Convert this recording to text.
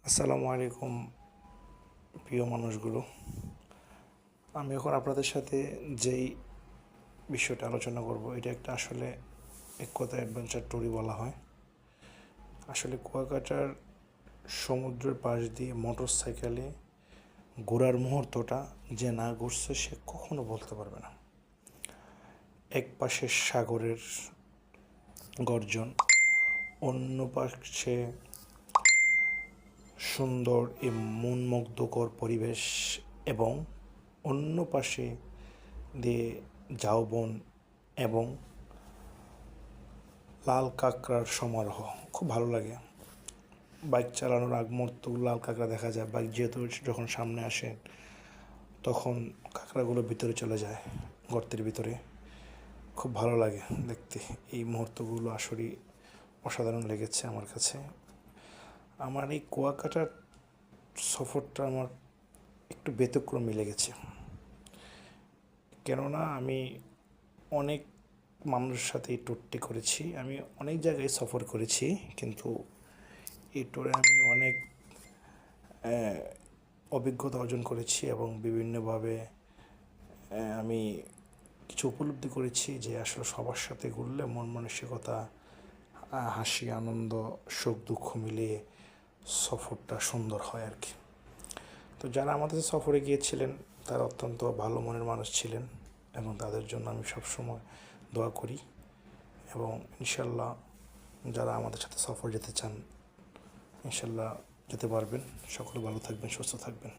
আসসালামু আলাইকুম প্রিয় মানুষগুলো। আমি এখন আপনাদের সাথে যেই বিষয়টা আলোচনা করব, এটা একটা আসলে এক কথায় অ্যাডভেঞ্চার ট্যুরই বলা হয়। আসলে কুয়াকাটার সমুদ্রের পাশ দিয়ে মোটর সাইকেলে ঘোরার মুহূর্তটা যে না ঘুরছে সে কখনো বলতে পারবে না। এক পাশে সাগরের গর্জন, অন্য পাশে সুন্দর এই মনমুগ্ধকর পরিবেশ এবং অন্য পাশে দিয়ে ঝাউবন এবং লাল কাঁকড়ার সমারোহ খুব ভালো লাগে। বাইক চালানোর আগ মুহূর্ত লাল কাঁকড়া দেখা যায়। বাইক যেহেতু যখন সামনে আসে তখন কাঁকড়াগুলো ভিতরে চলে যায় গর্তের ভিতরে। খুব ভালো লাগে দেখতে। এই মুহূর্তগুলো আসলেই অসাধারণ লেগেছে আমার কাছে। আমার এই কুয়াকাটার সফরটা আমার একটু ব্যতিক্রমী লেগেছে, কেননা আমি অনেক মানুষের সাথে এই ট্যুরটি করেছি। আমি অনেক জায়গায় সফর করেছি, কিন্তু এই ট্যুরে আমি অনেক অভিজ্ঞতা অর্জন করেছি এবং বিভিন্নভাবে আমি কিছু উপলব্ধি করেছি যে আসলে সবার সাথে ঘুরলে মন মানসিকতা, হাসি আনন্দ, সুখ দুঃখ মিলিয়ে সফরটা সুন্দর হয় আর কি। তো যারা আমাদের সফরে গিয়েছিলেন তারা অত্যন্ত ভালো মনের মানুষ ছিলেন এবং তাদের জন্য আমি সবসময় দোয়া করি। এবং ইনশাল্লাহ যারা আমাদের সাথে সফর যেতে চান ইনশাল্লাহ যেতে পারবেন। সকলে ভালো থাকবেন, সুস্থ থাকবেন।